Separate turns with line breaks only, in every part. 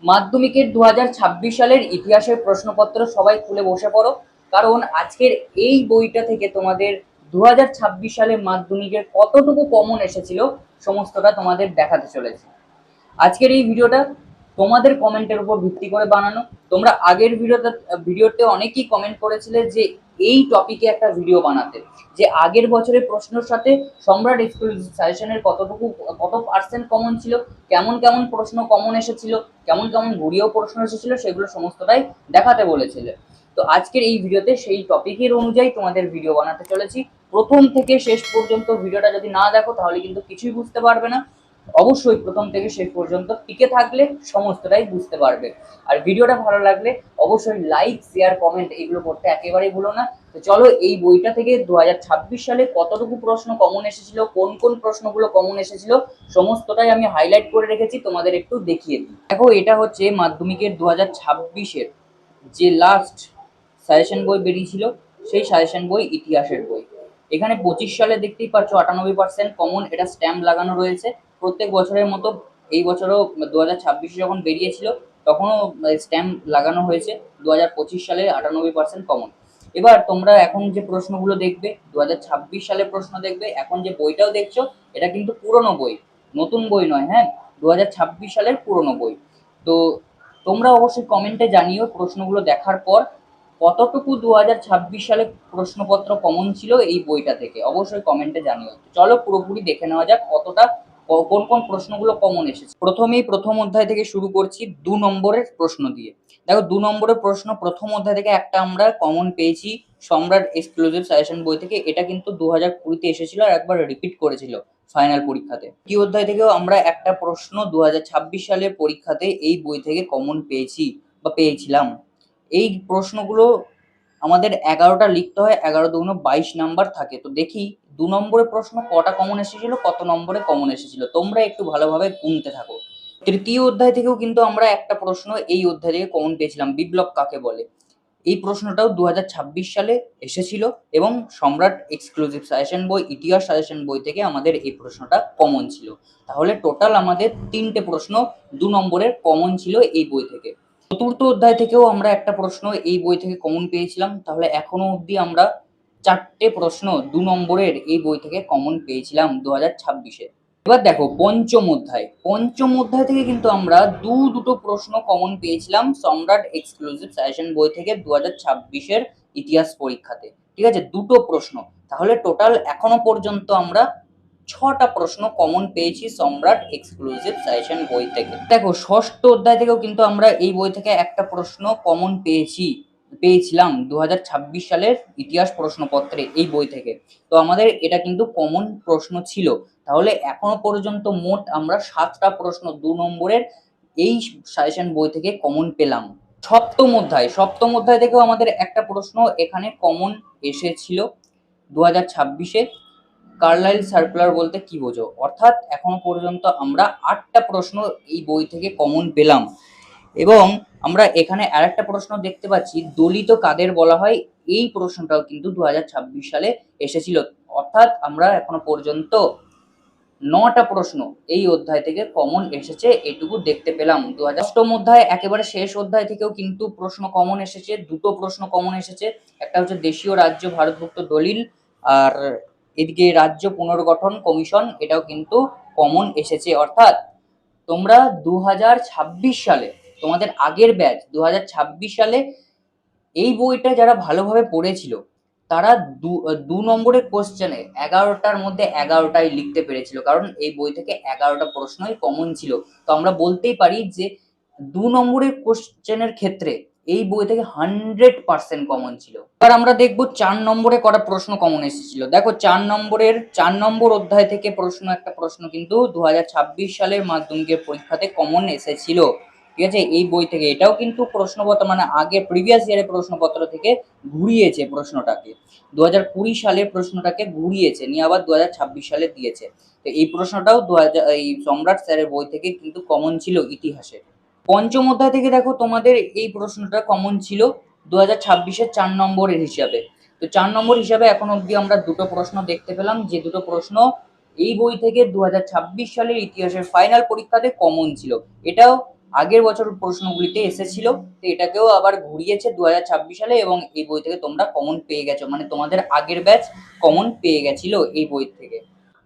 মাধ্যমিকের 2026 সালের ইতিহাসের প্রশ্নপত্র সবাই খুলে বসে পড়ো, কারণ আজকের এই বইটা থেকে তোমাদের 2026 সালে মাধ্যমিকের কতটুকু কমন এসেছিল সমস্তটা তোমাদের দেখাতে চলেছে। আজকের এই ভিডিওটা তোমাদের কমেন্টের উপর ভিত্তি করে বানানো। তোমরা আগের ভিডিওতে অনেকেই কমেন্ট করেছিলে যে এই টপিকে একটা ভিডিও বানাতে, যে আগের বছরের প্রশ্নের সাথে সম্রাট এক্সক্লুসিভ সাজেশনের কত পার্সেন্ট কমন ছিল, কেমন কেমন প্রশ্ন কমন এসেছিল, কেমন কেমন ঘুরিয়েও প্রশ্ন এসেছিল, সেগুলো সমস্তটাই দেখাতে বলেছিলে। তো আজকের এই ভিডিওতে সেই টপিকের অনুযায়ী তোমাদের ভিডিও বানাতে চলেছি। প্রথম থেকে শেষ পর্যন্ত ভিডিওটা যদি না দেখো তাহলে কিন্তু কিছুই বুঝতে পারবে না। অবশ্যই প্রথম থেকে শেষ পর্যন্ত টিকে থাকলে সমস্তটাই বুঝতে পারবে। আর ভিডিওটা ভালো লাগলে অবশ্যই লাইক, শেয়ার, কমেন্ট এগুলো করতে একেবারেই ভুলো না। তো চলো এই বইটা থেকে 2026 সালে কতটুকু প্রশ্ন কমন এসেছিল, কোন কোন প্রশ্নগুলো কমন এসেছিল, সমস্তটাই আমি হাইলাইট করে রেখেছি, তোমাদের একটু দেখিয়ে দিই। দেখো, এটা হচ্ছে মাধ্যমিকের 2026-এর যে লাস্ট সাজেশন বই বেরিয়েছিল, সেই সাজেশন বই, ইতিহাসের বই। এখানে 25 সালে দেখতেই পাচ্ছ 98% কমন, এটা স্ট্যাম্প লাগানো রয়েছে। প্রত্যেক বছরের মতো এই বছরও 2026 যখন বেরিয়েছিল তখনও স্ট্যাম্প লাগানো হয়েছে। 2025 সালে 98% কমন। এবার তোমরা এখন যে প্রশ্নগুলো দেখবে, 2026 সালের প্রশ্ন দেখবে। এখন যে বইটাও দেখছো এটা কিন্তু পুরনো বই, নতুন বই নয়। হ্যাঁ, 2026 সালের পুরনো বই। তো তোমরা অবশ্যই কমেন্টে জানিও প্রশ্নগুলো দেখার পর কতটুকু 2026 সালে প্রশ্নপত্র কমন ছিল এই বইটা থেকে, অবশ্যই কমেন্টে জানিও। চলো পুরোপুরি দেখে নেওয়া যাক কতটা কোন কোন প্রশ্নগুলো কমন এসেছে। প্রথমেই প্রথম অধ্যায় থেকে শুরু করছি 2 নম্বরের প্রশ্ন দিয়ে। দেখো, 2 নম্বরের প্রশ্ন প্রথম অধ্যায় থেকে একটা আমরা কমন পেয়েছি সম্রাট এক্সক্লুসিভ সাজেশন বই থেকে। এটা কিন্তু 2020-তে এসেছিল আর একবার রিপিট করেছিল ফাইনাল পরীক্ষাতে। দ্বিতীয় অধ্যায় থেকেও আমরা একটা প্রশ্ন 2026 সালের পরীক্ষাতে এই বই থেকে কমন পেয়েছি বা পেয়েছিলাম। এই প্রশ্নগুলো আমাদের 11টা লিখতে হয়, 11 দুগুণ 22 নাম্বার থাকে। তো দেখি 2 নম্বরের প্রশ্ন কটা কমন এসেছিল, কত নম্বরে কমন এসেছিল, তোমরা একটু ভালোভাবে গুনতে থাকো। তৃতীয় অধ্যায় থেকেও কিন্তু আমরা একটা প্রশ্ন এই অধ্যায় থেকে কমন পেয়েছিলাম, বিপ্লব কাকে বলে। এই প্রশ্নটাও 2026 সালে এসেছিল এবং সম্রাট এক্সক্লুসিভ সাজেশন বই, ইতিহাস সাজেশন বই থেকে আমাদের এই প্রশ্নটা কমন ছিল। তাহলে টোটাল আমাদের 3টে প্রশ্ন 2 নম্বরের কমন ছিল এই বই থেকে। চতুর্থ অধ্যায় থেকেও আমরা একটা প্রশ্ন এই বই থেকে কমন পেয়েছিলাম। তাহলে এখনো অবধি আমরা 4টে প্রশ্ন 2 নম্বরের এই বই থেকে কমন পেয়েছিলাম 2026-এ। এবার দেখো পঞ্চম অধ্যায় থেকে কিন্তু আমরা দুটো প্রশ্ন কমন পেয়েছিলাম সম্রাট এক্সক্লুসিভ সাজেশন বই থেকে 2026-এর ইতিহাস পরীক্ষাতে। ঠিক আছে, দুটো প্রশ্ন। তাহলে টোটাল এখনো পর্যন্ত আমরা 6টা প্রশ্ন কমন পেয়েছি সম্রাট এক্সক্লুসিভ সাজেশন বই থেকে। দেখো, ষষ্ঠ অধ্যায় থেকেও কিন্তু আমরা এই বই থেকে একটা প্রশ্ন কমন পেয়েছিলাম 2026 সালের ইতিহাস প্রশ্নপত্রে এই বই থেকে। তো আমাদের এটা কিন্তু কমন প্রশ্ন ছিল। তাহলে এখনো পর্যন্ত মোট আমরা 7টা প্রশ্ন 2 নম্বরের এই সাজেশন বই থেকে কমন পেলাম। সপ্তম অধ্যায় থেকেও আমাদের একটা প্রশ্ন এখানে কমন এসেছিল 2026-এ। কার্লাইল সার্কুলার বলতে কি বোঝো? অর্থাৎ এখনো পর্যন্ত আমরা 8টা প্রশ্ন এই বই থেকে কমন পেলাম। এবং আমরা এখানে আরেকটা প্রশ্ন দেখতে পাচ্ছি, দলিত কাদের বলা হয়। এই প্রশ্নটাও কিন্তু 2026 সালে এসেছিল। অর্থাৎ আমরা এখনো পর্যন্ত 9টা প্রশ্ন এই অধ্যায় থেকে কমন এসেছে, এটুকু দেখতে পেলাম। 2008 অধ্যায় একেবারে শেষ অধ্যায় থেকেও কিন্তু প্রশ্ন কমন এসেছে, দুটো প্রশ্ন কমন এসেছে। একটা হচ্ছে দেশীয় রাজ্য ভারতভুক্ত দলিল, আর এদিকে রাজ্য পুনর্গঠন কমিশন, এটাও কিন্তু কমন এসেছে। অর্থাৎ তোমরা 2026 সালে, তোমাদের আগের ব্যাচ 2026 সালে এই বইটা যারা ভালোভাবে পড়েছিল তারা দু নম্বরের কোশ্চেনে 11টার মধ্যে 11টাই লিখতে পেরেছিল, কারণ এই বই থেকে 11টা প্রশ্নই কমন ছিল। তো আমরা বলতেই পারি যে 2 নম্বরের কোশ্চেনের ক্ষেত্রে এই বই থেকে 100% কমন ছিল। এবার আমরা দেখবো 4 নম্বরে কটা প্রশ্ন কমন এসেছিল। দেখো, 4 নম্বর অধ্যায় থেকে একটা প্রশ্ন কিন্তু 2026 সালের মাধ্যমিকের পরীক্ষাতে কমন এসেছিল। ঠিক আছে, এই বই থেকে। এটাও কিন্তু প্রশ্নপত্র, মানে আগে প্রিভিয়াস ইয়ারের প্রশ্নপত্র থেকে ঘুরিয়েছে প্রশ্নটাকে। 2020 সালের প্রশ্নটাকে ঘুরিয়েছে নিয়ে আবার 2026 সালে দিয়েছে। তো এই প্রশ্নটাও এই সম্রাট স্যারের বই থেকে কিন্তু কমন ছিল ইতিহাসে। পঞ্চম অধ্যায় থেকে দেখো, তোমাদের এই প্রশ্নটা কমন ছিল 2026-এর 4 নম্বরের হিসাবে। তো 4 নম্বর হিসাবে এখন অবধি আমরা দুটো প্রশ্ন দেখতে পেলাম, যে দুটো প্রশ্ন এই বই থেকে 2026 সালের ইতিহাসের ফাইনাল পরীক্ষাতে কমন ছিল। এটাও আগের বছর প্রশ্নগুলিতে এসেছিল, তো এটাকেও আবার ঘুরিয়েছে 2026 সালে এবং এই বই থেকে তোমরা কমন পেয়ে গেছো, মানে তোমাদের আগের ব্যাচ কমন পেয়ে গেছিল এই বই থেকে।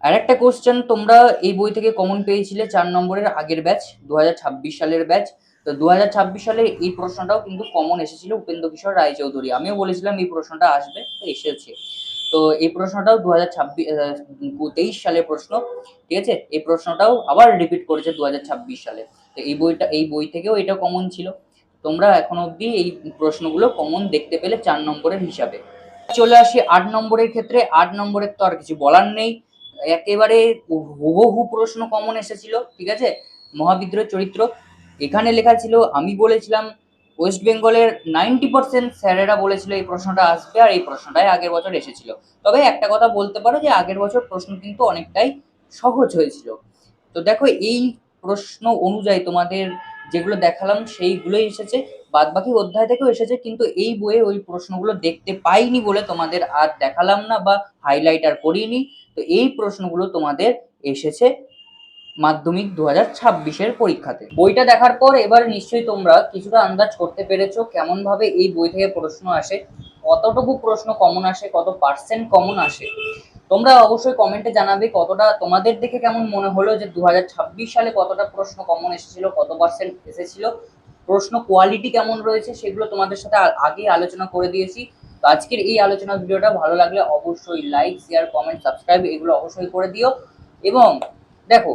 আর একটা কোশ্চেন তোমরা এই বই থেকে কমন পেয়েছিলে 4 নম্বরের আগের ব্যাচ 2026 সালের ব্যাচ। তো 2026 সালে এই প্রশ্নটাও কিন্তু কমন এসেছিল উপেন্দ্র কিশোর রায়চৌধুরী, আমিও বলেছিলাম এই প্রশ্নটা আসবে, তো এসেছে। তো এই প্রশ্নটাও 2023 সালের প্রশ্ন, ঠিক আছে, এই প্রশ্নটাও আবার রিপিট করেছে 2026 সালে। তো এই বই থেকেও এটা কমন ছিল। তোমরা এখনো অবধি এই প্রশ্নগুলো কমন দেখতে পেলে 4 নম্বরের হিসাবে। চলে আসি 8 নম্বরের ক্ষেত্রে। 8 নম্বরের তো আর কিছু বলার নেই, একেবারে হুবহু প্রশ্ন কমন এসেছিল, ঠিক আছে। মহাবিদ্রোহ চরিত্র, এখানে লেখা ছিল, আমি বলেছিলাম ওয়েস্ট বেঙ্গলের 90% স্যারেরা বলেছিল এই প্রশ্নটা আসবে, আর এই প্রশ্নটাই আগের বছর এসেছিল। তবে একটা কথা বলতে পারো যে আগের বছর প্রশ্ন কিন্তু অনেকটাই সহজ হয়েছিল। তো দেখো এই প্রশ্ন অনুযায়ী তোমাদের যেগুলো দেখালাম সেইগুলোই এসেছে, বাদ বাকি অধ্যায় থেকেও এসেছে, কিন্তু এই বইয়ে ওই প্রশ্নগুলো দেখতে পাইনি বলে তোমাদের আর দেখালাম না বা হাইলাইট আর করিনি। তো এই প্রশ্নগুলো তোমাদের এসেছে মাধ্যমিক 2026-এর পরীক্ষাতে। বইটা দেখার পর এবার নিশ্চয়ই তোমরা কিছুটা আন্দাজ করতে পেরেছো কেমন ভাবে এই বই থেকে প্রশ্ন আসে, কতটুকু প্রশ্ন কমন আসে, কত পার্সেন্ট কমন আসে। তোমরা অবশ্যই কমেন্টে জানাবে কতটা তোমাদের দেখে কেমন মনে হলো যে 2026 সালে কতটা প্রশ্ন কমন এসেছিল, কত পার্সেন্ট এসেছিল, প্রশ্ন কোয়ালিটি কেমন রয়েছে, সেগুলো তোমাদের সাথে আগে আলোচনা করে দিয়েছি। তো আজকের এই আলোচনা ভিডিওটা ভালো লাগলে অবশ্যই লাইক, শেয়ার, কমেন্ট, সাবস্ক্রাইব এগুলো অবশ্যই করে দিও। এবং দেখো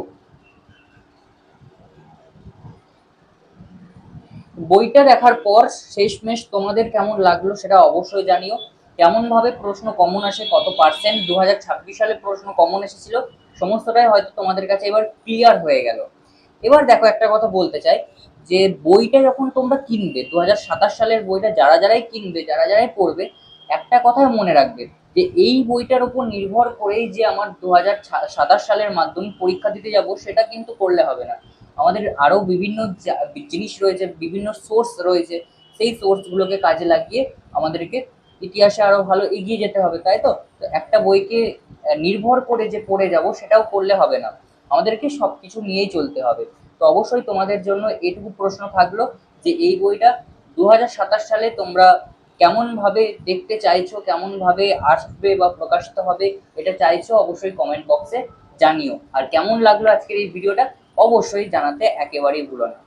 বইটা দেখার পর শেষমেশ তোমাদের কেমন লাগলো সেটা অবশ্যই জানিও। কেমন ভাবে প্রশ্ন কমন আসে, কত পার্সেন্ট 2026 সালে প্রশ্ন কমন এসেছিল, সমস্তটাই হয়তো তোমাদের কাছে এবার ক্লিয়ার হয়ে গেল। এবার দেখো একটা কথা বলতে চাই, যে বইটা যখন তোমরা কিনবে 2027 সালের বইটা যারা যারাই কিনবে, যারা যারাই পড়বে, একটা কথা মনে রাখবে যে এই বইটার উপর নির্ভর করেই যে আমার 2027 সালের মাধ্যমিক পরীক্ষা দিতে যাব সেটা কিন্তু করলে হবে না। আমাদের আরো বিভিন্ন জিনিস রয়েছে, বিভিন্ন সোর্স রয়েছে, সেই সোর্সগুলোকে কাজে লাগিয়ে আমাদেরকে ইতিহাসে আরো ভালো এগিয়ে যেতে হবে, তাই তো। তো একটা বইকে নির্ভর করে যে পড়ে যাব সেটাও করলে হবে না, আমাদেরকে সবকিছু নিয়েই চলতে হবে। তো অবশ্যই তোমাদের জন্য এটুকু প্রশ্ন থাকলো যে এই বইটা 2027 সালে তোমরা কেমন ভাবে দেখতে চাইছো, কেমন ভাবে আসবে বা প্রকাশিত হবে এটা চাইছো, অবশ্যই কমেন্ট বক্সে জানিও। আর কেমন লাগলো আজকের এই ভিডিওটা অবশ্যই জানাতে একেবারেই ভুলো না।